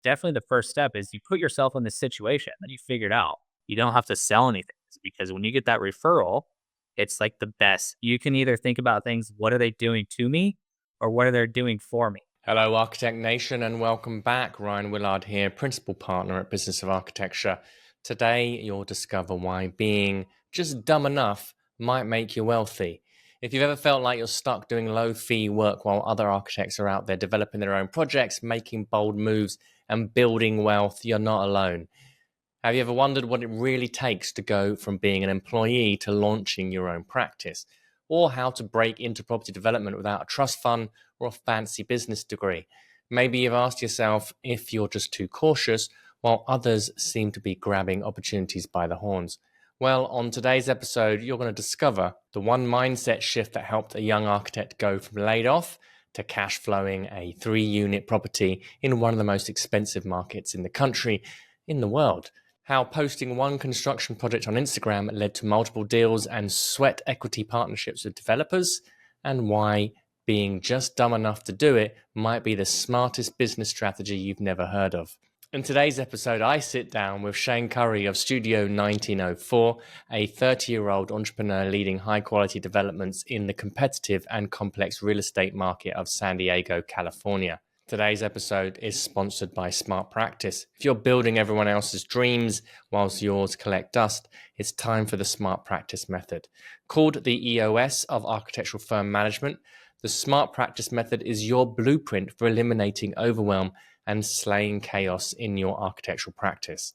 definitely the first step is you put yourself in this situation, then you figure it out. You don't have to sell anything because when you get that referral, it's like the best. You can either think about things, what are they doing to me or what are they doing for me? Hello, Architect Nation, and welcome back. Ryan Willard here, Principal Partner at Business of Architecture. Today, you'll discover why being just dumb enough might make you wealthy. If you've ever felt like you're stuck doing low-fee work while other architects are out there developing their own projects, making bold moves, and building wealth, you're not alone. Have you ever wondered what it really takes to go from being an employee to launching your own practice? Or how to break into property development without a trust fund or a fancy business degree? Maybe you've asked yourself if you're just too cautious while others seem to be grabbing opportunities by the horns. Well, on today's episode, you're going to discover the one mindset shift that helped a young architect go from laid off to cash flowing a 3-unit property in one of the most expensive markets in the country, in the world. How posting one construction project on Instagram led to multiple deals and sweat equity partnerships with developers, and why being just dumb enough to do it might be the smartest business strategy you've never heard of. In today's episode, I sit down with Shane Curry of Studio 1904, a 30-year-old entrepreneur leading high-quality developments in the competitive and complex real estate market of San Diego, California. Today's episode is sponsored by Smart Practice. If you're building everyone else's dreams whilst yours collect dust, it's time for the Smart Practice method. Called the EOS of architectural firm management, the Smart Practice method is your blueprint for eliminating overwhelm and slaying chaos in your architectural practice.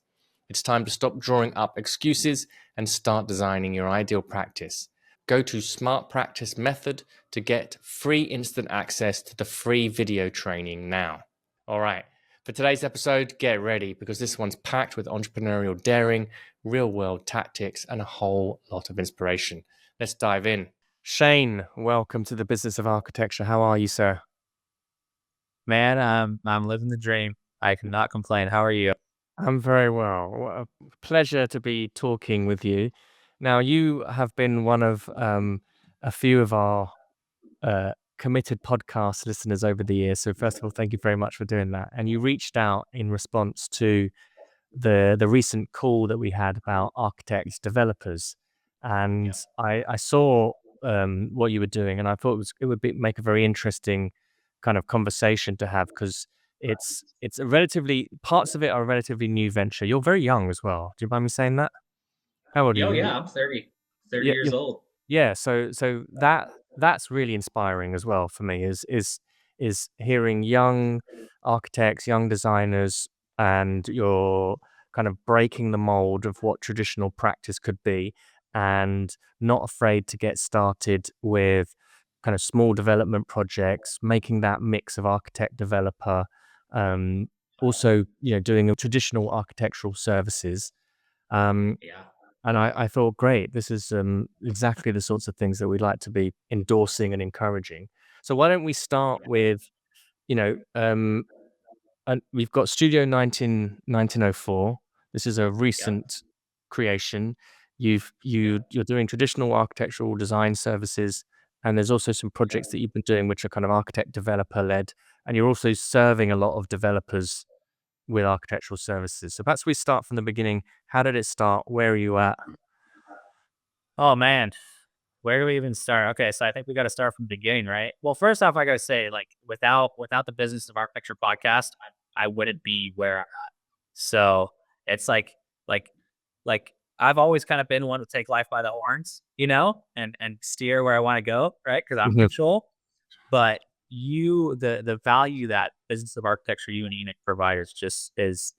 It's time to stop drawing up excuses and start designing your ideal practice. Go to Smart Practice Method to get free instant access to the free video training now. All right, for today's episode, get ready because this one's packed with entrepreneurial daring, real-world tactics, and a whole lot of inspiration. Let's dive in. Shane, welcome to the Business of Architecture. How are you, sir? Man, I'm living the dream. I cannot complain. How are you? I'm very well. What a pleasure to be talking with you. Now, you have been one of a few of our committed podcast listeners over the years. So, first of all, thank you very much for doing that. And you reached out in response to the recent call that we had about architects, developers, and I saw what you were doing, and I thought make a very interesting kind of conversation to have because it's a relatively parts of it are a relatively new venture. You're very young as well. Do you mind me saying that? How old are Oh you? yeah, I'm 30 Yeah, years old. yeah. So that's really inspiring as well for me. Is hearing young architects, young designers, and you're kind of breaking the mold of what traditional practice could be, and not afraid to get started with kind of small development projects, making that mix of architect developer, um, also doing a traditional architectural services. Um, Yeah. and I thought, great, this is exactly the sorts of things that we'd like to be endorsing and encouraging. So why don't we start with, and we've got Studio 1904. This is a Yep. recent creation. You're doing traditional architectural design services, and there's also some projects that you've been doing which are kind of architect developer led, and you're also serving a lot of developers with architectural services. So perhaps we start from the beginning. How did it start? Where are you at? Oh man, where do we even start? Okay, so I think we got to start from the beginning, right? Well, first off, I gotta say, like, without the Business of Architecture podcast, I wouldn't be where I'm at. So it's like like I've always kind of been one to take life by the horns, and steer where I want to go, right? Because I'm in Mhm. control. But the value that Business of Architecture you and Enoch providers just is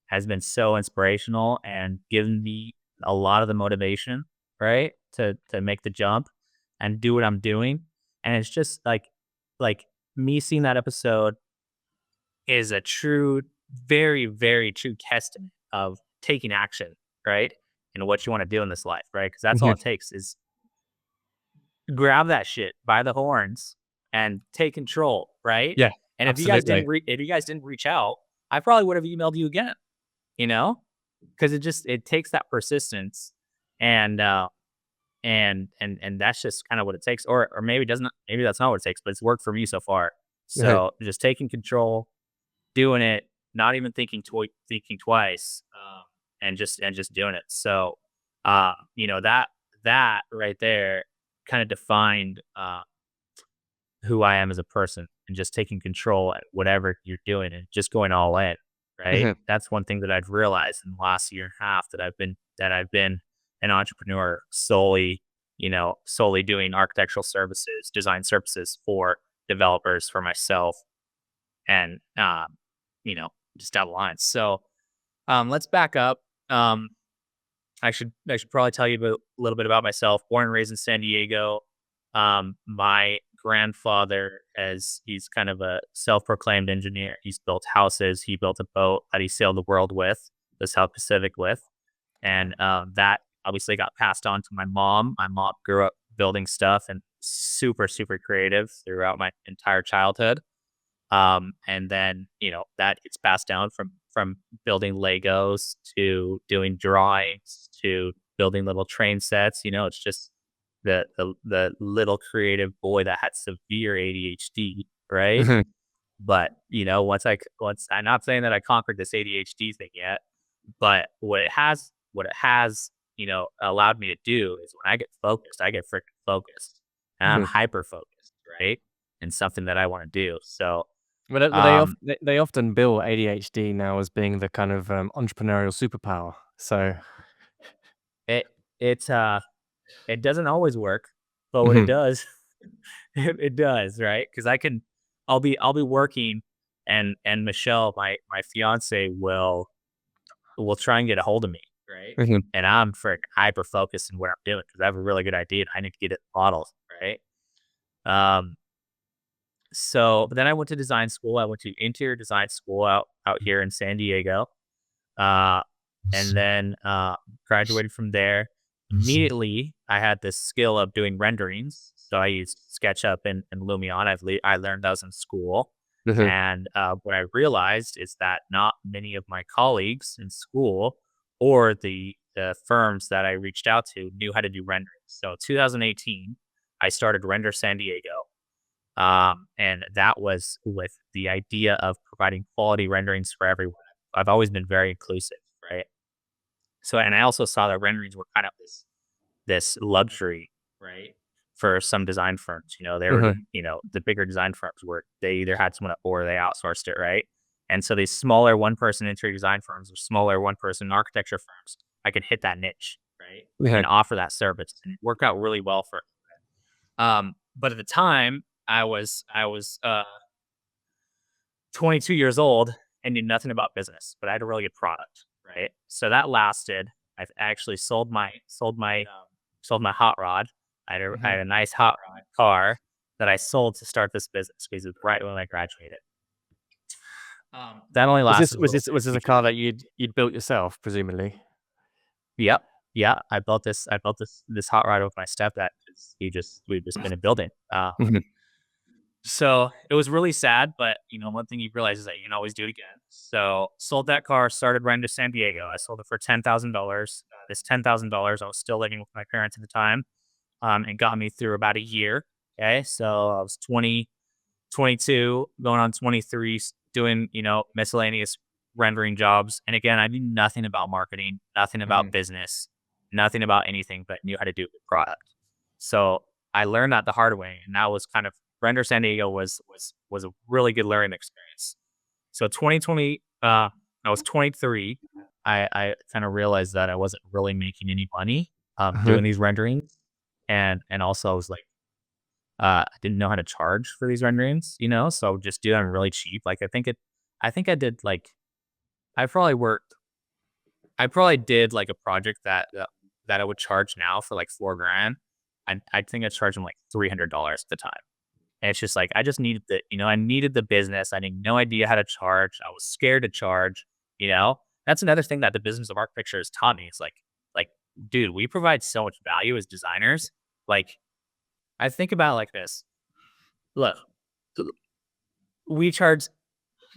has been so inspirational and given me a lot of the motivation, right? To make the jump and do what I'm doing. And it's just like me seeing that episode is a true, very, very true testament of taking action, right? And what you want to do in this life, right? Because that's all Mhm. it takes is grab that shit by the horns and take control, right? Yeah, And absolutely. if you guys didn't reach out, I probably would have emailed you again, you know? Because it takes that persistence and and that's just kind of what it takes. Or maybe that's not what it takes, but it's worked for me so far. Yeah. So just taking control, doing it, not even thinking twice, and just doing it. So, that right there kind of defined who I am as a person and just taking control at whatever you're doing and just going all in, right? Mhm. That's one thing that I've realized in the last year and a half that I've been an entrepreneur solely, solely doing architectural services, design services for developers, for myself, and you know, just down the line. So let's back up. Um, I should probably tell you a little bit about myself. Born and raised in San Diego. My grandfather, as he's kind of a self-proclaimed engineer, he's built houses. He built a boat that he sailed the world with, the South Pacific with, and that obviously got passed on to my mom. My mom grew up building stuff and super super creative throughout my entire childhood. And then, that gets passed down from building Legos to doing drawings to building little train sets. It's just the little creative boy that had severe ADHD, right? Mhm. But once I'm not saying that I conquered this ADHD thing yet, but what it has allowed me to do is when I get focused, I get freaking focused, and I'm Mhm. hyper focused, right? And something that I want to do. So But um, they often bill ADHD now as being the kind of, entrepreneurial superpower. So it it uh it doesn't always work, but when it Mhm. does, it does, right? Because I'll be working, and Michelle, my fiance, will try and get a hold of me, right? Mhm. And I'm for hyper focused in what I'm doing because I have a really good idea and I need to get it modeled, right? Um, but then I went to design school. I went to interior design school out here in San Diego. Uh, and then graduated from there. Immediately, I had this skill of doing renderings. So I used SketchUp and Lumion. I learned those in school. Mhm. And what I realized is that not many of my colleagues in school or the firms that I reached out to knew how to do rendering. So 2018, I started Render San Diego. And that was with the idea of providing quality renderings for everyone. I've always been very inclusive, right? So, and I also saw that renderings were kind of this luxury, right, for some design firms. They were, Mhm. the bigger design firms where they either had someone or they outsourced it, right? And so these smaller one person interior design firms or smaller one person architecture firms, I could hit that niche, right, Yeah. and offer that service, and it worked out really well for. But at the time, I was 22 years old and knew nothing about business, but I had a really good product, right? So that lasted. I've actually sold my hot rod. I had Mhm. a nice hot rod car that I sold to start this business because it was right when I graduated. That only Was this lasted a was little this bit was this a car because, that you'd built yourself, presumably? yep, yeah, I built this hot rod with my stepdad because we've just been in building. Mhm. So it was really sad, but one thing you realize is that you can always do it again. So sold that car, started running to San Diego. I sold it for $10,000. This $10,000, I was still living with my parents at the time. And got me through about a year. Okay, so I was 22, going on 23, doing miscellaneous rendering jobs. And again, I knew nothing about marketing, nothing about Mhm. business, nothing about anything, but knew how to do a product. So I learned that the hard way, and that was kind of Render San Diego was a really good learning experience. So 2020, I was 23. I kind of realized that I wasn't really making any money doing Mhm. these renderings, and also I was like, I didn't know how to charge for these renderings, so just do them really cheap. Like I think I did like I probably worked I probably did like a project that I would charge now for like 4 grand. I think I charged them like $300 at the time. And it's just like I just needed I needed the business. I had no idea how to charge. I was scared to charge. That's another thing that the business of architecture has taught me. It's like, dude, we provide so much value as designers. Like, I think about it like this. Look, we charge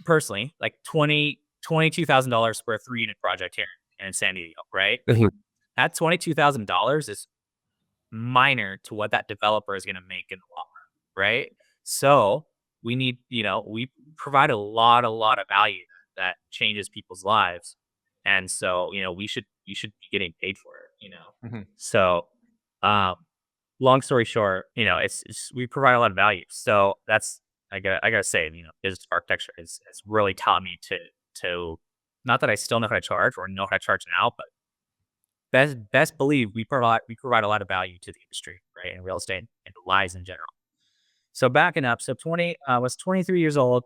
personally like $22,000 for a 3 unit project here in San Diego, right? Mhm. That $22,000 is minor to what that developer is going to make in the long run, right? So we provide a lot of value that changes people's lives. And so, we should be getting paid for it. Mhm. So, um, long story short, we provide a lot of value. So I gotta say, business architecture has really taught me to not that I still know how to charge or know how to charge now, but best believe we provide a lot of value to the industry, right? And real estate and lives in general. So backing up, so 20 I was 23 years old.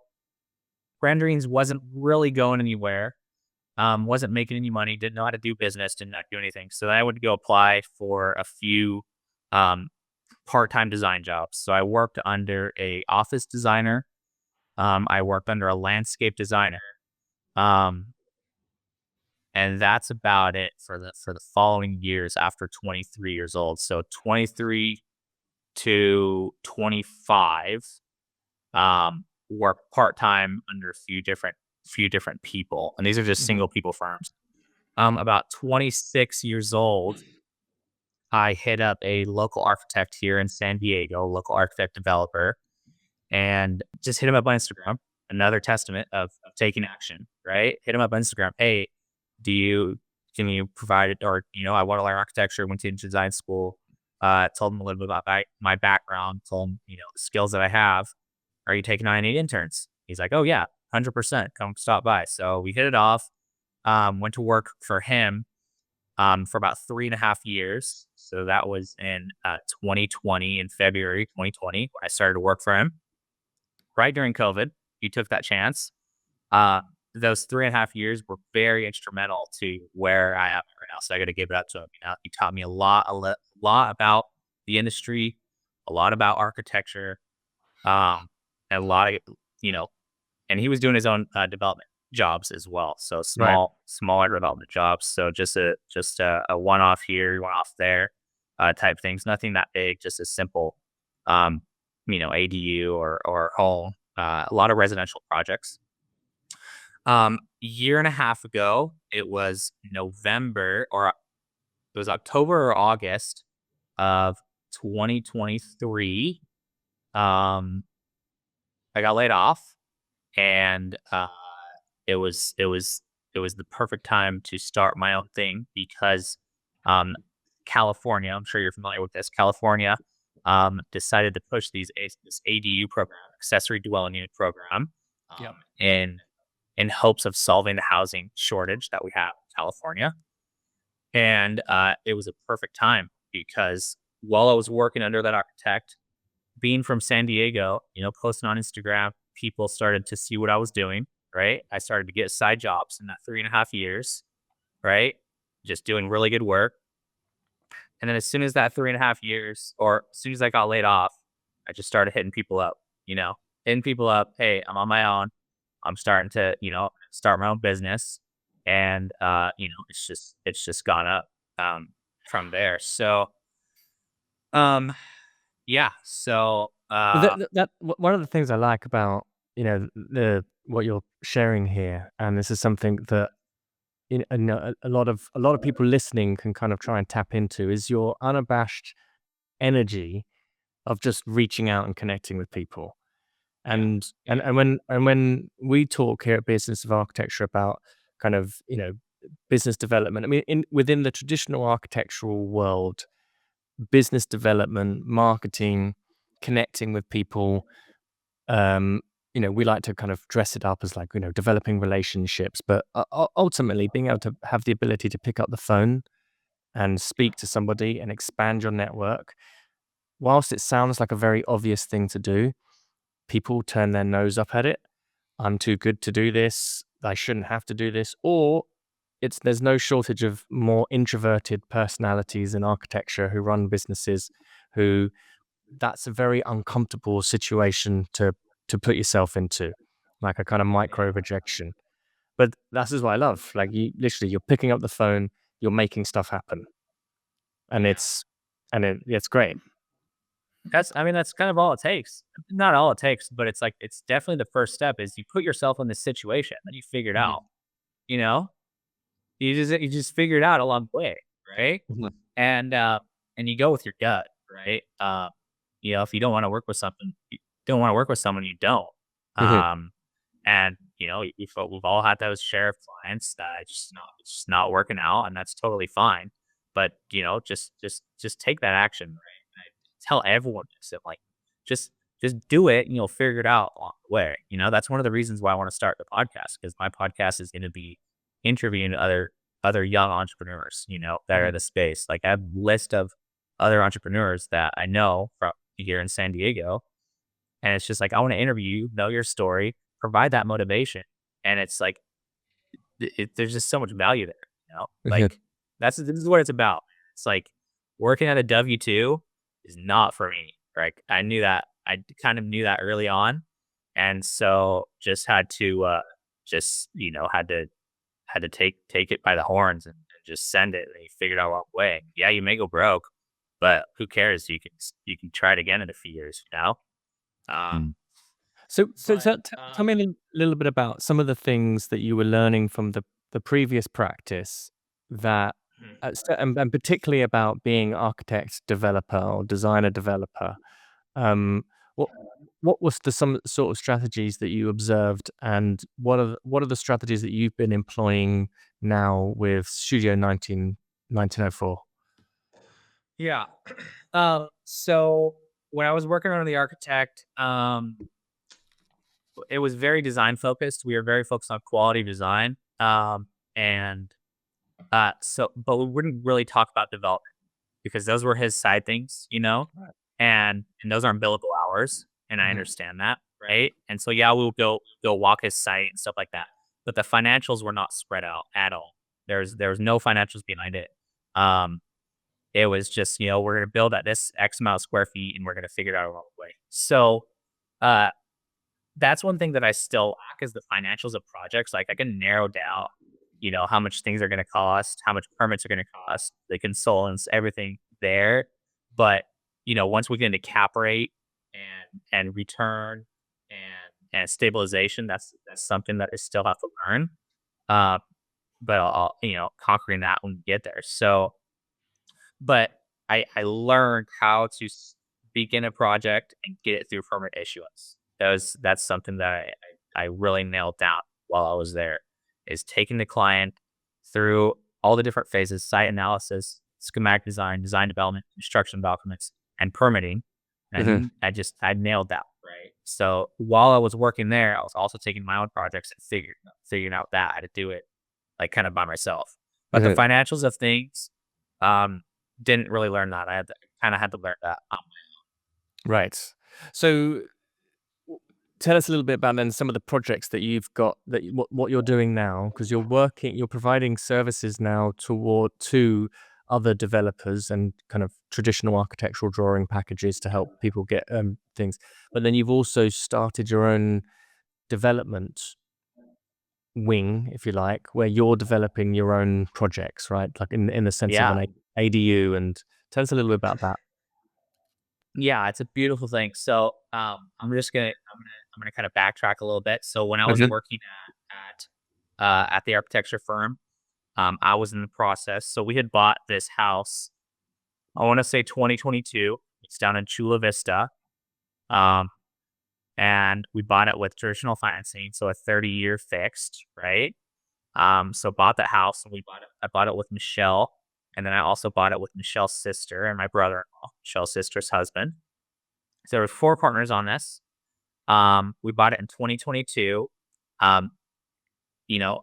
Renderings wasn't really going anywhere. Wasn't making any money, didn't know how to do business, did not do anything. So I would go apply for a few um, part-time design jobs. So I worked under a office designer. I worked under a landscape designer. Um, and that's about it for the following years after 23 years old. So 23 to 25, work part-time under a few different people. And these are just Mhm. single people firms. About 26 years old, I hit up a local architect here in San Diego, local architect developer, and just hit him up on Instagram. Another testament of taking action, right? Hit him up on Instagram. Hey, do you can you provide it? Or I want to learn architecture. Went to design school. Told him a little bit about my background. Told him the skills that I have. Are you taking on any interns? He's like, oh yeah, 100%. Come stop by. So we hit it off. Went to work for him for about 3.5 years. So that was in 2020, in February 2020, when I started to work for him. Right during COVID, he took that chance. Uh, those 3.5 years were very instrumental to where I am right now. So I got to give it up to him. He taught me a lot about the industry, a lot about architecture, and a lot of you know and he was doing his own development jobs as well. So Right. smaller development jobs. So just a one off here, one off there, type things. Nothing that big. Just a simple, um, ADU or home. A lot of residential projects. Year and a half ago, it was November or it was October or August of 2023. Um, I got laid off, and it was the perfect time to start my own thing because um, California, I'm sure you're familiar with this, California decided to push this ADU program, accessory dwelling unit program, Yep. in hopes of solving the housing shortage that we have in California. And it was a perfect time because while I was working under that architect, being from San Diego, posting on Instagram, people started to see what I was doing, right? I started to get side jobs in that 3.5 years, right? Just doing really good work. And then as soon as that 3.5 years, or as soon as I got laid off, I just started hitting people up, hitting people up. Hey, I'm on my own. I'm starting to, start my own business. And, it's just gone up, from there. So, um, yeah. So, Well, one of the things I like about the what you're sharing here, and this is something that a lot of people listening can kind of try and tap into, is your unabashed energy of just reaching out and connecting with people. yeah, And when we talk here at Business of Architecture about kind of business development, I mean, within the traditional architectural world, business development, marketing, connecting with people, um, we like to kind of dress it up as like, developing relationships, but ultimately being able to have the ability to pick up the phone and speak to somebody and expand your network. Whilst it sounds like a very obvious thing to do, people turn their nose up at it. I'm too good to do this. I shouldn't have to do this. Or there's no shortage of more introverted personalities in architecture who run businesses who that's a very uncomfortable situation to put yourself into, like a kind of micro rejection. But that's just what I love. Like you're picking up the phone, you're making stuff happen, and yeah. it's great. That's kind of all it takes. Not all it takes, but it's like it's definitely the first step is you put yourself in this situation, then you figure it Mhm. out. You know, you just figure it out along the way, right? Mhm. And and you go with your gut, right? If you don't want to work with something, you don't want to work with someone you don't. Mhm. Um, and we've all had those share of clients that it's just not working out, and that's totally fine. But just take that action, right? And I tell everyone this, that, like, just just do it, and you'll figure it out along the way. That's one of the reasons why I want to start the podcast, because my podcast is going to be interviewing other young entrepreneurs, that are in Mhm. the space. Like, I have a list of other entrepreneurs that I know from here in San Diego, and it's just like, I want to interview you, know your story, provide that motivation. And it's like, there's just so much value there. Like, this is what it's about. It's like, working at a W-2 is not for me. Like, I knew that. I kind of knew that early on. And so just had to, had to take it by the horns, and just send it, and you figure it out along the way. Yeah, you may go broke, but who cares? You can try it again in a few years. Um, but Tell me a little bit about some of the things that you were learning from the previous practice that, mhm. and particularly about being architect developer or designer developer. Um, what what was some sort of strategies that you observed, and what are the strategies that you've been employing now with Studio 1904? Yeah. So when I was working under the architect, it was very design focused. We were very focused on quality design. And but we wouldn't really talk about development, because those were his side things. Right. And those aren't billable hours. And I Mhm. understand that. Right. And so, yeah, we would go walk his site and stuff like that. But the financials were not spread out at all. There was no financials behind it. Um, it was just, we're gonna build at this X amount of square feet, and we're gonna figure it out along the way. So uh that's one thing that I still lack, is the financials of projects. Like, I can narrow down, how much things are gonna cost, how much permits are gonna cost, the consultants, everything there. But, once we get into cap rate and return and stabilization, that's something that I still have to learn. Uh, but conquering that when we get there. So, but I learned how to begin a project and get it through permit issuance. That's something that I really nailed down while I was there, is taking the client through all the different phases: site analysis, schematic design, design development, construction documents, and permitting. Mhm. And I nailed that, right? So while I was working there, I was also taking my own projects and figuring out that how to do it, like, kind of by myself. But the Mhm. financials of things, um, didn't really learn that. I kind of had to learn that. Right. So tell us a little bit about then some of the projects that you've got, what you're doing now, because you're providing services now to other developers and kind of traditional architectural drawing packages to help people get things. But then you've also started your own development wing, if you like, where you're developing your own projects, right? Like in the sense of Yeah, an ADU. And tell us a little bit about that. yeah, it's a beautiful thing. So, I'm gonna kind of backtrack a little bit. So when I was Mhm. working at the architecture firm, I was in the process. So we had bought this house. I want to say 2022. It's down in Chula Vista. Um, and we bought it with traditional financing, so a 30-year fixed, right? So bought that house, and I bought it with Michelle, and then I also bought it with Michelle's sister and my brother-in-law, Michelle's sister's husband. So there were four partners on this. We bought it in 2022. Um,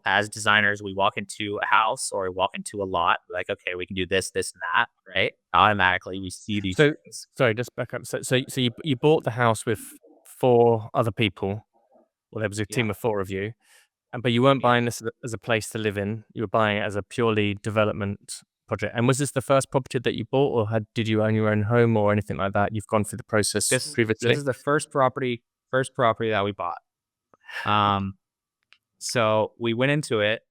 as designers, we walk into a house or we walk into a lot, like, okay, we can do this, this, and that, right? Automatically, we see these So things. sorry, just back up. So you bought the house with four other people. Well, there was a Yeah. team of four of you, but you weren't Yeah. buying this as a place to live in. You were buying it as a purely development project. And was this the first property that you bought, or did you own your own home or anything like that? You've gone through the process This previously. is the first property that we bought. Um, so we went into it.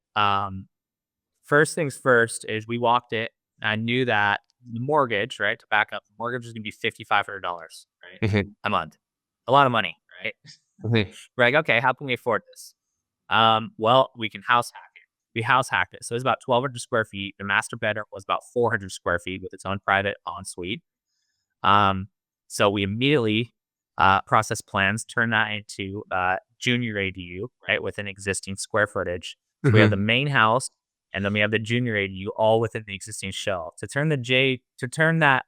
First things first is we walked it. I knew that the mortgage, right? To back up, the mortgage was gonna be $5,500, right? Mhm, A month. A lot of money, right? mhm. We're like, okay, how can we afford this? Well, we can house hack it. We house hacked it. So it's about 1,200 square feet. The master bedroom was about 400 square feet with its own private ensuite. Um, so we immediately process plans, turn that into junior ADU, right, with an existing square footage. So we have the Hmm. main house, and then we have the junior ADU all within the existing shell. To turn that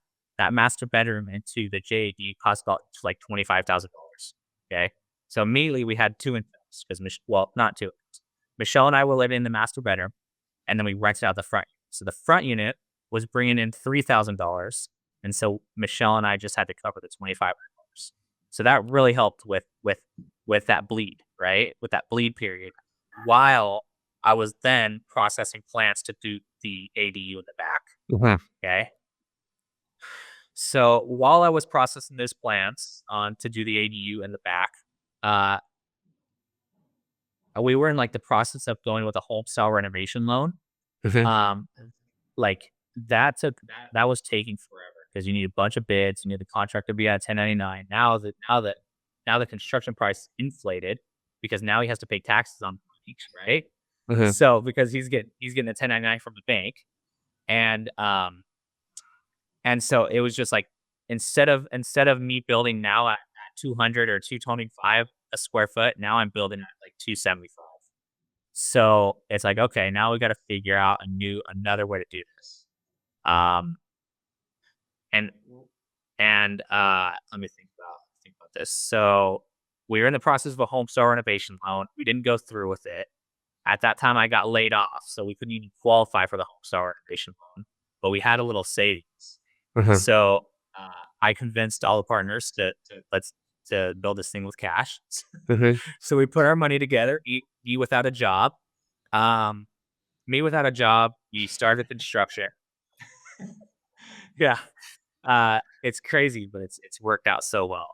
master bedroom into the JAD cost about like $25,000. Okay. So immediately we had two incomes because, well, not two. Michelle and I were living in the master bedroom, and then we rented out the front. So the front unit was bringing in $3,000, and so Michelle and I just had to cover the $2,500. So that really helped with that bleed, right? With that bleed period, while I was then processing plans to do the ADU in the back. Hmm. Okay. So while I was processing those plans on to do the ADU in the back, uh, we were in like the process of going with a home style renovation loan. Hmm. Um, like that was taking forever because you need a bunch of bids, you need the contract to be at 1099. Now the construction price inflated because now he has to pay taxes on the each, right? Hmm. So because he's getting a 1099 from the bank, and so it was just like instead of me building now at 200 or 225 a square foot, now I'm building at like 275. So it's like, okay, now we got to figure out another way to do this. Um, and let me think about this. So we were in the process of a home store renovation loan. We didn't go through with it. At that time, I got laid off, so we couldn't even qualify for the home store renovation loan. But we had a little savings, Hmm. so I convinced all the partners to build this thing with cash. Hmm. So we put our money together. E without a job, um, me without a job. We started construction. Yeah. It's crazy, but it's worked out so well.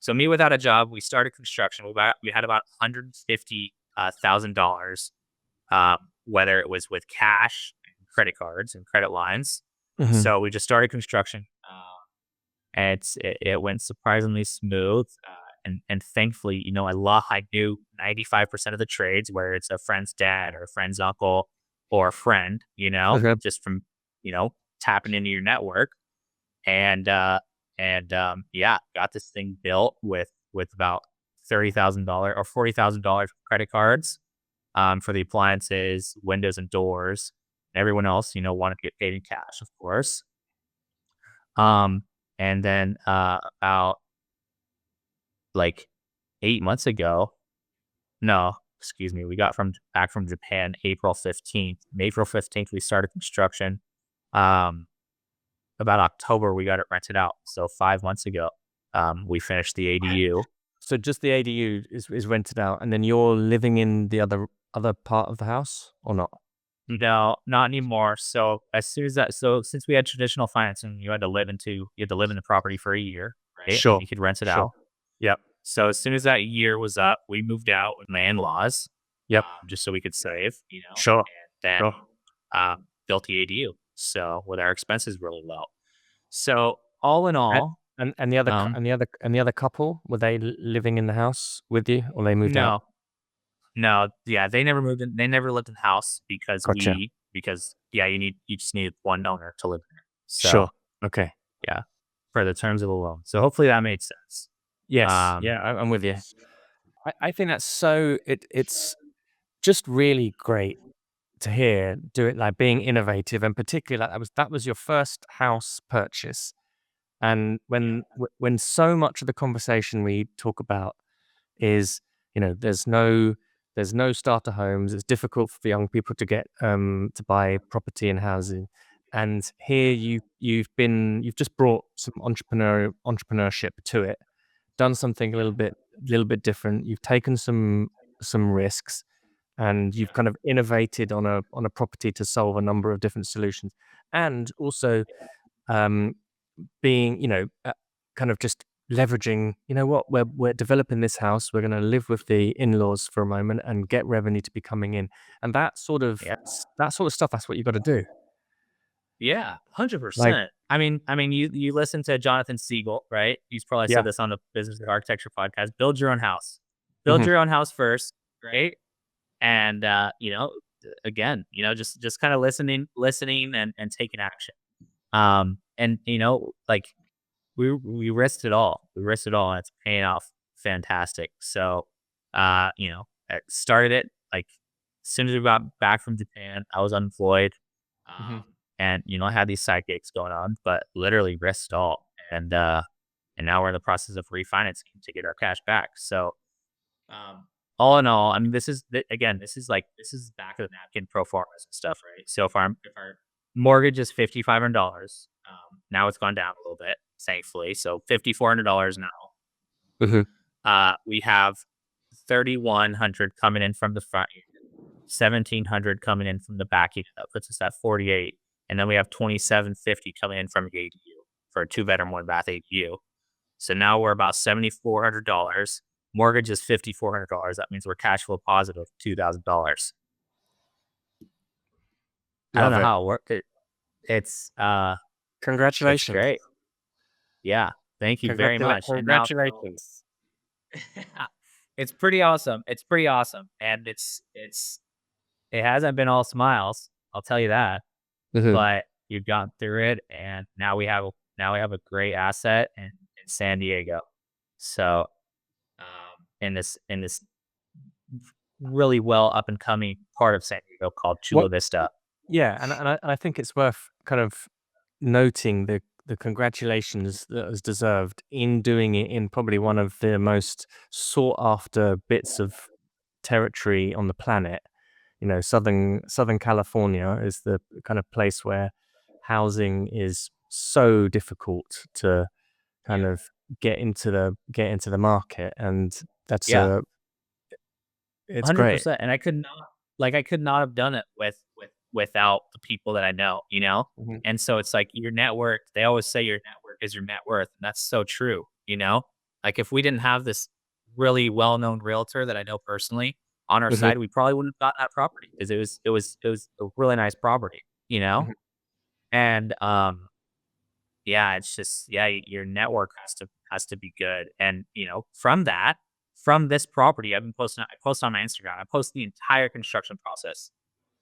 So me without a job, we started construction. We had about $150,000, whether it was with cash, and credit cards, and credit lines. Hmm. So we just started construction, and it went surprisingly smooth. And thankfully, I knew 95% of the trades, where it's a friend's dad or a friend's uncle or a friend, Okay. just from tapping into your network. And yeah, got this thing built with about $30,000 or $40,000 credit cards, for the appliances, windows, and doors. Everyone else, wanted to get paid in cash, of course. Um, and then about like 8 months ago, no, excuse me, we got from back from Japan April 15th. April 15th, we started construction. Um, About October, we got it rented out. So 5 months ago, we finished the ADU. So just the ADU is rented out, and then you're living in the other part of the house, or not? No, not anymore. So since we had traditional financing, you had to live in the property for a year, right? And then Sure. you could rent it Sure. out. Yep. So as soon as that year was up, we moved out with my in-laws, Yep. just so we could save, Sure. and then Sure. built the ADU. So with our expenses really low. So all in And all, and the other um, and the other couple, were they living in the house with you, or they moved out? no, no, yeah, they never moved in. They never lived in the house Gotcha. because yeah, you just need one owner to live there. So Sure. Okay. yeah, for the terms of the loan. So hopefully that made sense. Yes. Um, Yeah, I'm with you. I think that's so it's just really great to hear do it like being innovative, and particularly like that was your first house purchase. And when so much of the conversation we talk about is, there's no starter homes. It's difficult for young people to get to buy property and housing. And here you've just brought some entrepreneurship to it, done something a little bit different. You've taken some risks, and you've kind of innovated on a property to solve a number of different solutions. And also, um, being, kind of just leveraging, what, we're developing this house, we're going to live with the in-laws for a moment and get revenue to be coming in. And yeah, that sort of stuff, that's what you got to do. yeah, hundred Like, percent. You listen to Jonathan Siegel, right? He's probably said yeah. this on the Business of Architecture podcast. Build your own house. Build Hmm. your own house first, right? And again, just kind of listening and taking action. And like we risked it all. We risked it all, and it's paying off fantastic. So I started it like as soon as we got back from Japan, I was unemployed. Hmm. And I had these side gigs going on, but literally risked all. And now we're in the process of refinancing to get our cash back. So, all in all, I mean, again, this is back of the napkin pro formas and stuff, right? So if our mortgage is $5,500, now it's gone down a little bit, thankfully. So $5,400 now. Hmm. We have 3,100 coming in from the front unit, 1,700 coming in from the back unit. That puts us at 48, and then we have 2,750 coming in from the ADU for a two-bedroom, one-bath ADU. So now we're about $7,400. Mortgage is $5,400. That means we're cash flow positive $2,000. I don't Love know it. how it worked. It's Congratulations. great. Yeah, thank you very much. And now Congratulations. it's pretty awesome. It's pretty awesome, and it hasn't been all smiles. I'll tell you that. Hmm. But you've gotten through it, and now we have a great asset in San Diego. So, in this really well up and coming part of San Diego called What? Chula Vista. Yeah, and I think it's worth kind of noting the congratulations that is deserved in doing it in probably one of the most sought after bits of territory on the planet. Southern California is the kind of place where housing is so difficult to kind Yeah. of get into the market, and that's Yeah, it's great. 100%. And I could not have done it without the people that I know, you know? Hmm. And so it's like your network, they always say your network is your net worth, and that's so true, you know? Like if we didn't have this really well-known realtor that I know personally on our Hmm. side, we probably wouldn't have got that property because it was a really nice property, you know? Hmm. And yeah, it's just yeah, your network has to be good. And from this property, I post on my Instagram. I post the entire construction process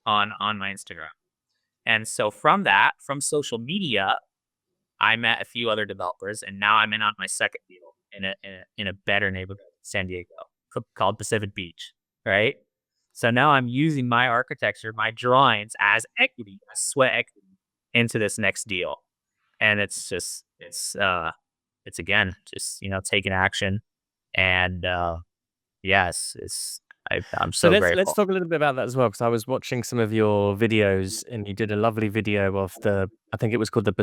on my Instagram. And so from social media, I met a few other developers, and now I'm in on my second deal in a better neighborhood, San Diego, called Pacific Beach, right? So now I'm using my architecture, my drawings as equity, as sweat equity into this next deal. And it's again just taking action. And yes, I'm So so let's grateful. talk a little bit about that as well, because I was watching some of your videos, and you did a lovely video of I think it was called the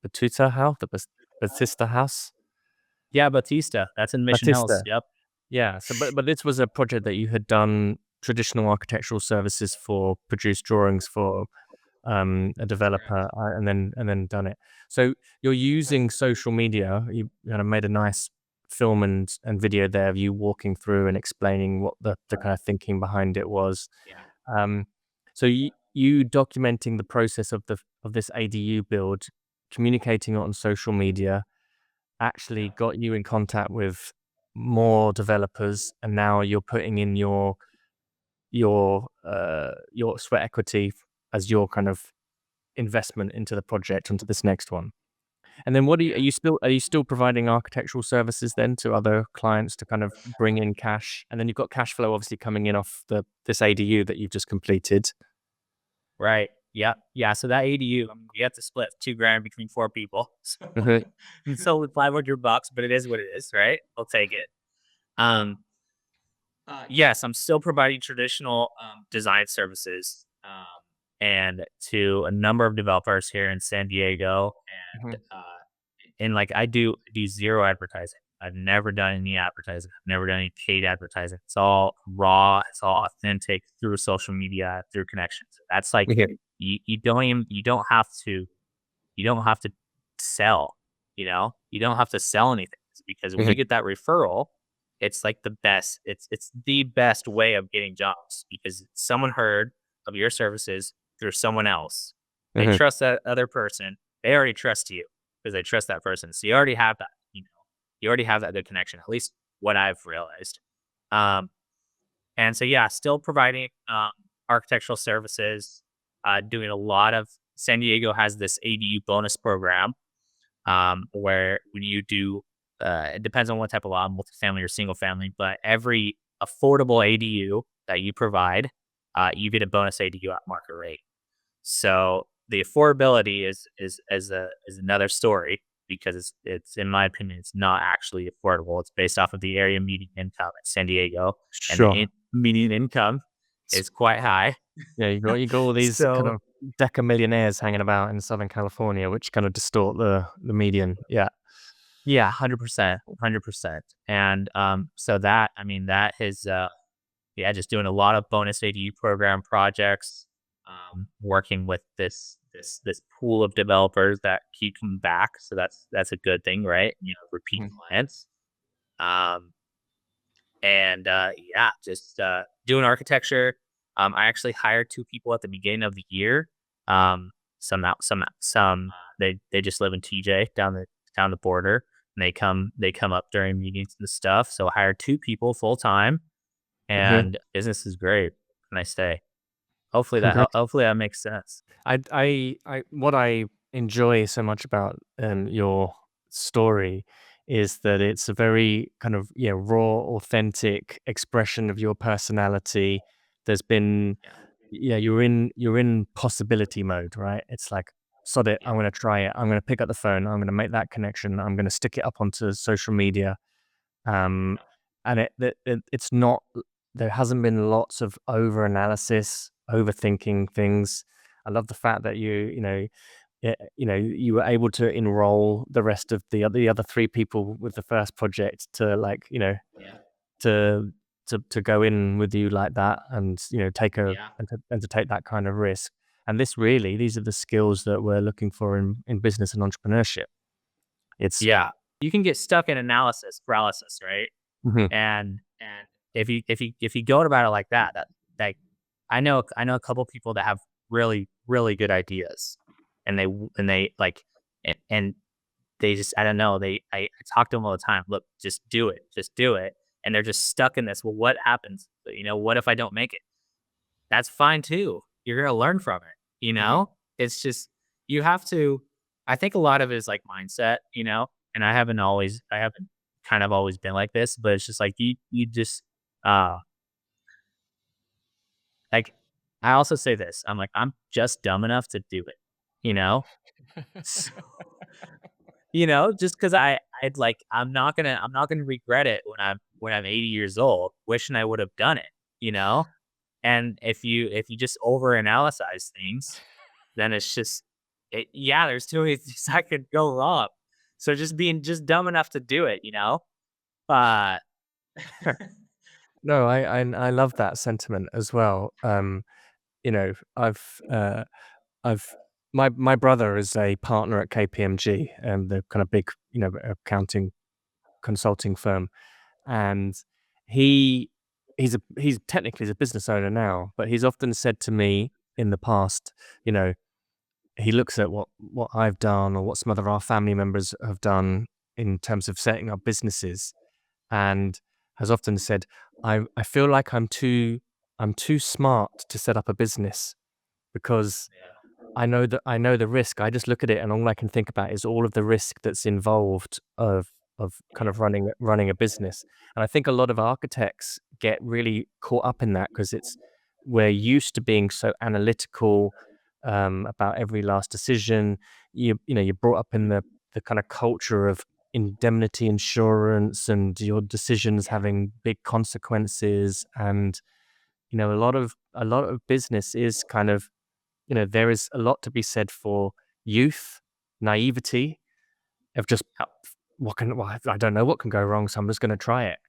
Batuta House, the Batista House, Yeah, Batista, that's in Mission Hills. Batista. Yep. Yeah. So, but this was a project that you had done traditional architectural services for, produced drawings for a developer, and then done it. So you're using social media. You kind of made a nice film and video there of you walking through and explaining what the kind of thinking behind it was. Yeah. Um, so you documenting the process of this ADU build, communicating it on social media, actually got you in contact with more developers, and now you're putting in your sweat equity as your kind of investment into the project, onto this next one. And then what are Yeah. you still providing architectural services then to other clients to kind of bring in cash? And then you've got cash flow obviously coming in off this ADU that you've just completed. Right. Yeah. Yeah. So that ADU, we have to split 2 grand between 4 people. So Mhm. it's only $500, but it is what it is, right? I'll take it. Um, yes, I'm still providing traditional design services, and to a number of developers here in San Diego, Mhm. and like I do zero advertising. I've never done any advertising. I've never done any paid advertising. It's all raw. It's all authentic through social media, through connections. That's like Yeah. you don't have to sell, you don't have to sell anything because when Mhm. you get that referral, it's like the best. It's the best way of getting jobs because someone heard of your services through someone else. They Mhm. trust that other person. They already trust you because they trust that person. So you already have that, you already have that good connection, at least what I've realized. Um, and so, yeah, still providing architectural services, doing a lot of San Diego has this ADU bonus program where when you do, it depends on what type of law, multifamily or single family, but every affordable ADU that you provide, you get a bonus ADU at market rate. So the affordability is another story because it's in my opinion it's not actually affordable. It's based off of the area median income in San Diego, and the Sure. median income S- is quite high. Yeah, you got all these kind So of deca millionaires hanging about in Southern California, which kind of distort the median. Yeah. yeah, 100%, 100%. And so that I mean that is yeah, just doing a lot of bonus ADU program projects, working with this pool of developers that keep coming back. So that's a good thing, right? Repeat Mhm. clients. Um, and yeah, just doing architecture. I actually hired two people at the beginning of the year. Some they just live in TJ down the border, and they come up during meetings and stuff. So I hired two people full time, Mhm. and business is great, and I stay. Congrats. Hopefully that makes sense. What I enjoy so much about your story is that it's a very kind of raw, authentic expression of your personality. There's been Yeah, you're in possibility mode, right? It's like, sod it, I'm yeah, gonna try it. I'm gonna pick up the phone. I'm gonna make that connection. I'm gonna stick it up onto social media. Um, and it's not. There hasn't been lots of over analysis, overthinking things. I love the fact that you were able to enroll the rest of the other three people with the first project to like yeah, to to go in with you like that, and take a yeah, and to take that kind of risk. And these are the skills that we're looking for in business and entrepreneurship. It's yeah. You can get stuck in analysis paralysis, right? Mhm. And if you go about it like that, like I know a couple people that have really good ideas, and they like and they just I don't know I talk to them all the time. Look, just do it, and they're just stuck in this. Well, what happens? What if I don't make it? That's fine too. You're gonna learn from it. Mhm. It's just you have to. I think a lot of it is like mindset. And I haven't kind of always been like this, but it's just like you just uh like I also say this. I'm like I'm just dumb enough to do it. You know, so, just because I'd like I'm not gonna regret it when I'm 80 years old, wishing I would have done it. You know, and if you just overanalyze things, then it's just yeah, there's too many things that could go wrong. So just being just dumb enough to do it, Uh No, I love that sentiment as well. You know, I've my brother is a partner at KPMG, the kind of big, accounting consulting firm, and he he's technically a business owner now, but he's often said to me in the past, you know, he looks at what I've done or what some other our family members have done in terms of setting up businesses, and has often said, I feel like I'm too smart to set up a business because I know the risk. I just look at it and all I can think about is all of the risk that's involved of kind yeah, of running a business. And I think a lot of architects get really caught up in that because we're used to being so analytical about every last decision. You're brought up in the kind of culture of indemnity insurance and your decisions yeah, having big consequences. And a lot of business is kind of, there is a lot to be said for youth, naivety of just oh, I don't know what can go wrong, so I'm just going to try it.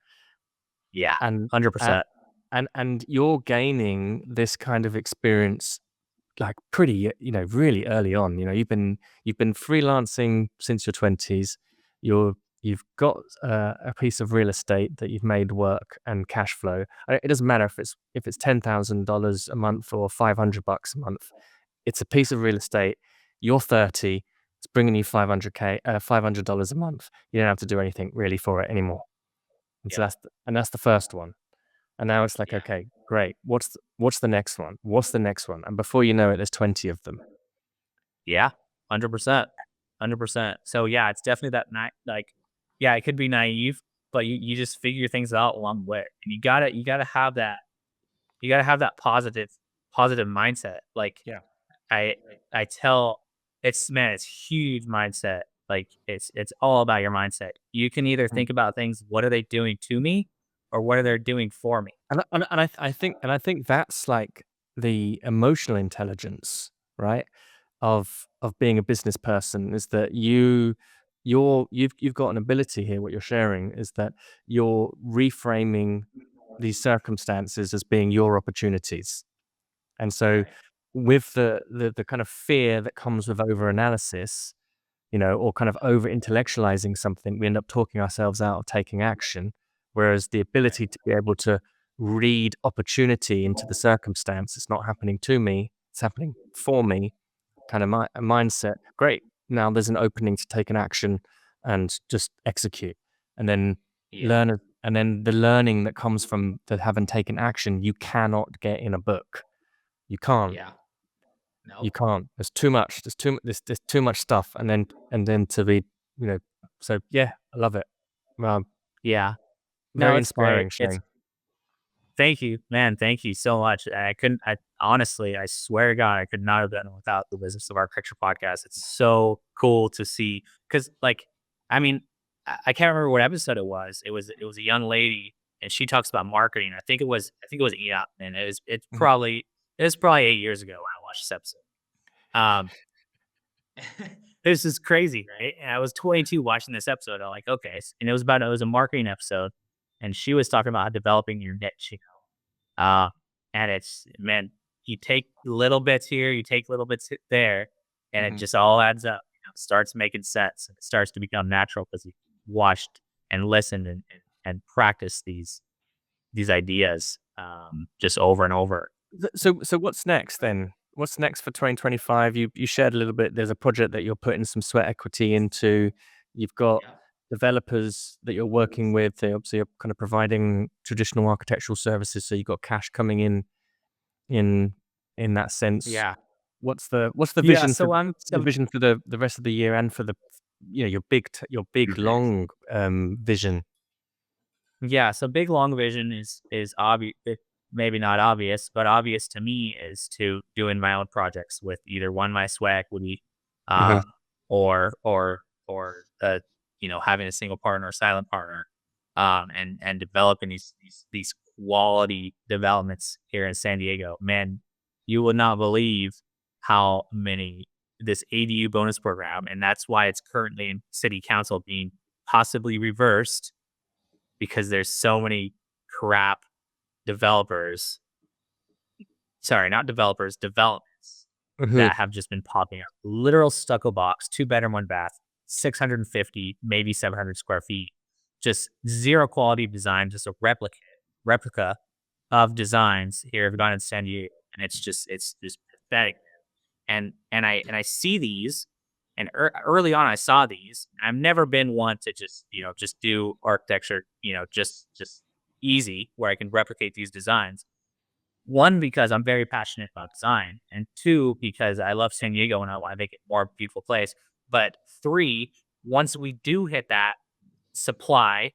yeah, And uh, 100%. and you're gaining this kind of experience like pretty, really early on. You've been freelancing since your 20s. You've got a piece of real estate that you've made work and cash flow. It doesn't matter if it's $10,000 a month or $500 a month. It's a piece of real estate. You're 30. It's bringing you 500 $500 a month. You don't have to do anything really for it anymore. And so Yep, that's the first one. And now it's like, yeah, okay, great. What's the next one? What's the next one? And before you know it, there's 20 of them. yeah, 100%, 100%. So yeah, it's definitely that like, yeah, it could be naive, but you just figure things out along the way. And you gotta have that positive mindset. Like Yeah. I I tell it's man, it's huge mindset. Like it's all about your mindset. You can either Mm. think about things, what are they doing to me, or what are they doing for me? I think that's like the emotional intelligence, right? Of being a business person is that you've got an ability here. What you're sharing is that you're reframing these circumstances as being your opportunities. And so Right. with the kind of fear that comes with over analysis, or kind of over intellectualizing something, we end up talking ourselves out of taking action. Whereas the Right. ability to be able to read opportunity into the circumstance, it's not happening to me, it's happening for me, kind of a mindset. Great. Now there's an opening to take an action and just execute. And then Yeah. and then the learning that comes from the having taken action, you cannot get in a book. You can't. Yeah. You Nope. can't. There's too much. There's too much stuff, and then to be, you know. So yeah, I love it. Um, Yeah. No, Very it's great. inspiring, It's Shane. Thank you, man. Thank you so much. I couldn't. I honestly, I swear to God, I could not have done it without the Business of Architecture podcast. It's so cool to see because, like, I mean, I can't remember what episode it was. It was a young lady, and she talks about marketing. I think it was Ian, and Mhm. it was probably 8 years ago when I watched this episode. Um, this is crazy, right? And I was 22 watching this episode. I'm like, okay, and it was a marketing episode, and she was talking about developing your niche. Uh, and it's man, you take little bits here, you take little bits there, and it Mhm. just all adds up. It starts making sense, and it starts to become natural because you watched and listened and practiced these ideas just over and over. So what's next then? What's next for 2025? You shared a little bit. There's a project that you're putting some sweat equity into. You've got Yeah. developers that you're working with. They obviously are kind of providing traditional architectural services, so you've got cash coming in in that sense. Yeah. What's the Yeah. vision for So I'm the so vision for the rest of the year and for the your big long vision? Yeah, so big long vision is obvious, maybe not obvious, but obvious to me is to doing my own projects with either one my sweat equity, Mhm, um, or having a single partner or silent partner, and developing these quality developments here in San Diego. Man, you would not believe how many this ADU bonus program, and that's why it's currently in city council being possibly reversed because there's so many crap developers. Sorry, not developers, developments mhm. that have just been popping up. Literal stucco box, 2 bedroom, 1 bath, 650, maybe 700 square feet. Just zero quality design, just a replica of designs here have gone in San Diego. And it's just pathetic. And I see these, and early on I saw these. I've never been one to just do architecture, just easy where I can replicate these designs. One, because I'm very passionate about design, and two, because I love San Diego and I want to make it a more beautiful place. But three, once we do hit that supply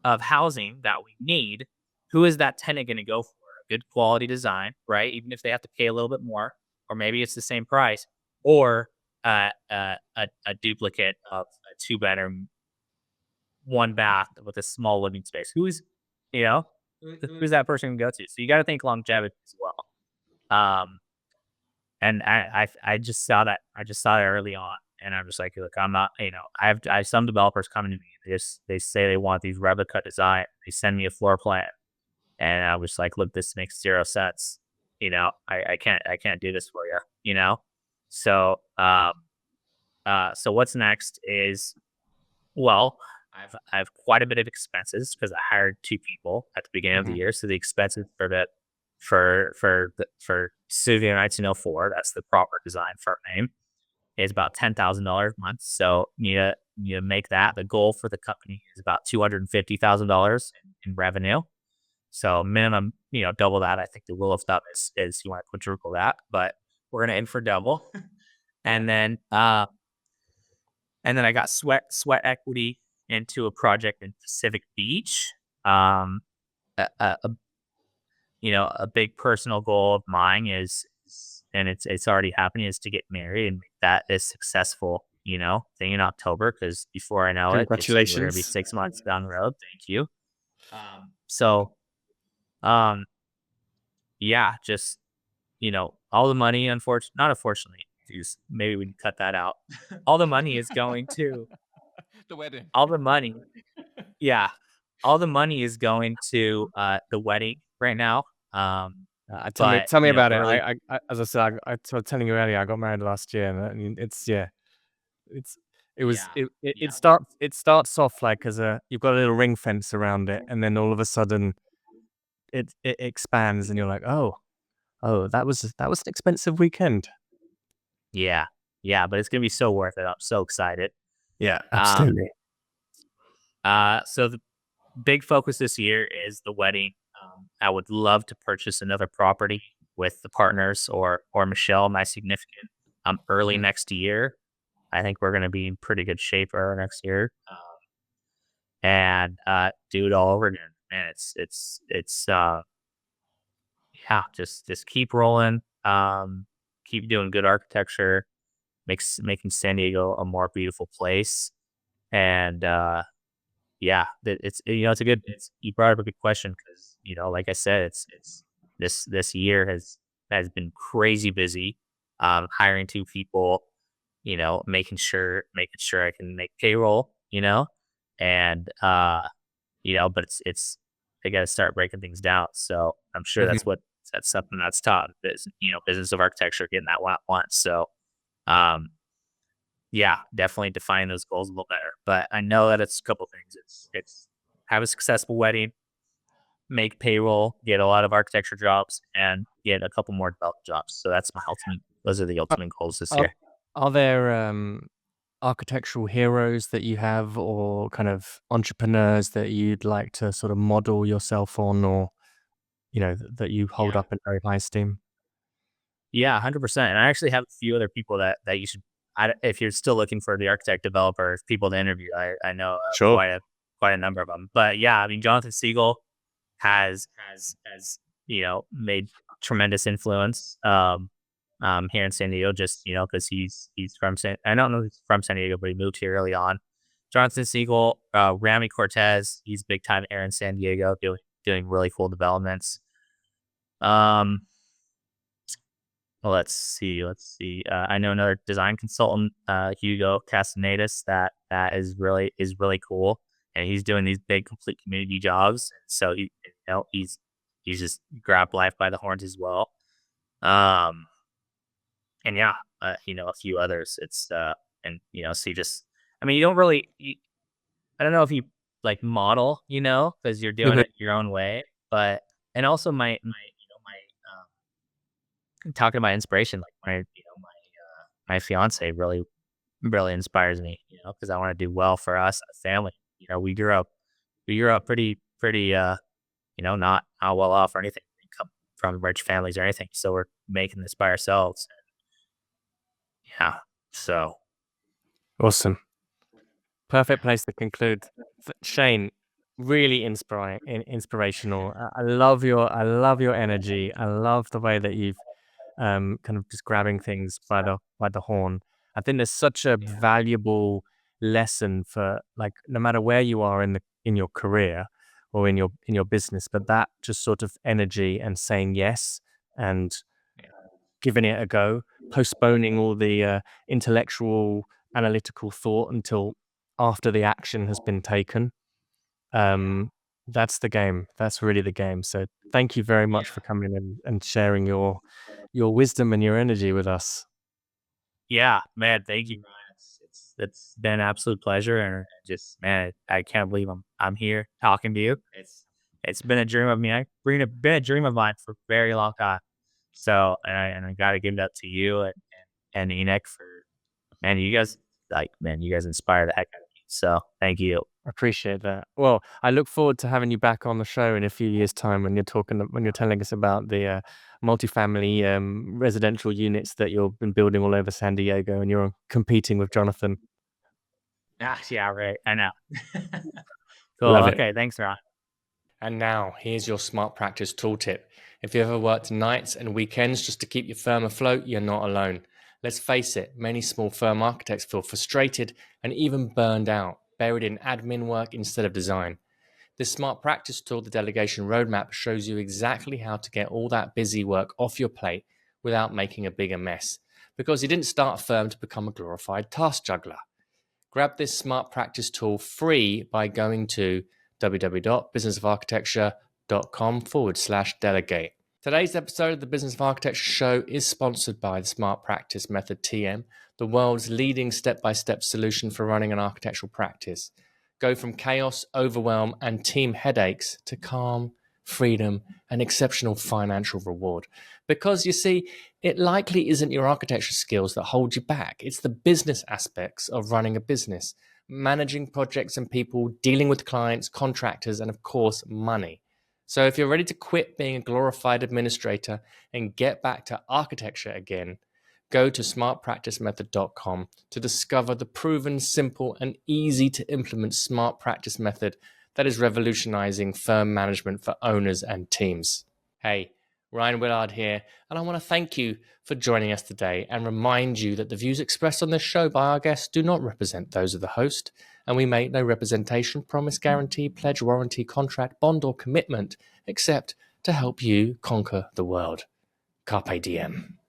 of housing that we need, who is that tenant going to go for? A good quality design, right? Even if they have to pay a little bit more, or maybe it's the same price, or a duplicate of a 2 bedroom, 1 bath with a small living space. You know, who's that person going to go to? So you got to think longevity as well. Um, and I just saw that early on, and I'm just like, look, I'm not, I have some developers coming to me. They say they want these replica design. They send me a floor plan, and I was like, look, this makes zero sense. I can't do this for you. So so what's next is, well, I have quite a bit of expenses because I hired 2 people at the beginning of the Mhm. year. So the expenses for Studio 1904, that's the proper design firm name, is about $10,000 a month. So you make that. The goal for the company is about $250,000 in revenue. So minimum, double that. I think the rule of thumb is you want to quadruple that, but we're gonna aim for double. Yeah. And then I got sweat equity into a project in Pacific Beach. Um, a a big personal goal of mine and it's already happening, is to get married and make that a successful, thing in October. Because before I know it, we're gonna be Congratulations. 6 months down the road. Thank you. So, um, yeah, just all the money, not unfortunately, geez, maybe we can cut that out. All the money is going to The wedding. all the money, yeah, all the money is going to the wedding right now. Tell me, But tell me about it. early, As I said, I was telling you earlier, I got married last year, and I mean, it's yeah, it's it was yeah, it yeah. starts off like as a you've got a little ring fence around it, and then all of a sudden it expands, and you're like, oh, that was an expensive weekend. Yeah. Yeah, but it's gonna be so worth it. I'm so excited. Yeah, Um, absolutely. so the big focus this year is the wedding. I would love to purchase another property with the partners or Michelle, my significant, early Mhm, next year. I think we're gonna be in pretty good shape early next year. And do it all over again. Man, it's yeah, just keep rolling. Keep doing good architecture, making San Diego a more beautiful place. And yeah, it's a good. You brought up a good question because like I said, it's this year has been crazy busy. Hiring two people, making sure I can make payroll, and but it's they got to start breaking things down. So I'm sure mhm, that's something that's taught is business of architecture, getting that one at once. So um yeah, definitely define those goals a little better. But I know that it's a couple things. It's have a successful wedding, make payroll, get a lot of architecture jobs, and get a couple more development jobs. So that's my ultimate. Those are the uh, ultimate goals this are year. are there, architectural heroes that you have or kind of entrepreneurs that you'd like to sort of model yourself on or, that you hold Yeah. up in very high esteem? Yeah, 100%. And I actually have a few other people that you should. If you're still looking for the architect developer people to interview, I know Sure. quite a number of them. But yeah, I mean, Jonathan Siegel has made tremendous influence here in San Diego. Just because he's from San. I don't know if he's from San Diego, but he moved here early on. Jonathan Siegel, Rami Cortez, he's big time here in San Diego, doing really cool developments. Um, well, let's see. I know another design consultant, Hugo Castanedas, that is really cool, and he's doing these big complete community jobs. So he's just grabbed life by the horns as well. Um, and yeah, a few others. It's and so I mean, you don't really, I don't know if you like model, because you're doing Mhm. it your own way, but and also talking about inspiration, like my fiance really inspires me, because I want to do well for us, a family. We grew up pretty, not well off or anything. We come from rich families or anything, so we're making this by ourselves. Yeah, so Awesome. Perfect place to conclude. Shane, really inspirational. I love your energy. I love the way that you've kind of just grabbing things by the horn. I think there's such a yeah, valuable lesson for like no matter where you are in your career or in your business, but that just sort of energy and saying yes and yeah, giving it a go, postponing all the intellectual analytical thought until after the action has been taken. yeah, Um, that's the game. That's really the game. So thank you very much for yeah. coming in and sharing your wisdom and your energy with us. Yeah, man, thank you, Ryan. It's been an absolute pleasure, and just man, I can't believe I'm here talking to you. It's been a dream of me. Been a dream of mine for a very long time. So, and I got to give it up to you and Enoch for man. You guys inspire the heck out of me. So, thank you. Appreciate that. Well, I look forward to having you back on the show in a few years' time when you're telling us about the multifamily residential units that you've been building all over San Diego, and you're competing with Jonathan. Ah, yeah, right. I know. Cool. Love it. Okay. Thanks, Ron. And now, here's your smart practice tooltip. If you ever worked nights and weekends just to keep your firm afloat, you're not alone. Let's face it, many small firm architects feel frustrated and even burned out, buried in admin work instead of design. This smart practice tool, the delegation roadmap, shows you exactly how to get all that busy work off your plate without making a bigger mess. Because you didn't start a firm to become a glorified task juggler. Grab this smart practice tool free by going to www.businessofarchitecture.com/delegate. Today's episode of the Business of Architecture Show is sponsored by the Smart Practice Method TM, the world's leading step-by-step solution for running an architectural practice. Go from chaos, overwhelm, and team headaches to calm, freedom, and exceptional financial reward. Because you see, it likely isn't your architecture skills that hold you back. It's the business aspects of running a business, managing projects and people, dealing with clients, contractors, and of course, money. So if you're ready to quit being a glorified administrator and get back to architecture again, go to smartpracticemethod.com to discover the proven, simple, and easy to implement smart practice method that is revolutionizing firm management for owners and teams. Hey, Ryan Willard here, and I want to thank you for joining us today and remind you that the views expressed on this show by our guests do not represent those of the host, and we make no representation, promise, guarantee, pledge, warranty, contract, bond, or commitment except to help you conquer the world. Carpe diem.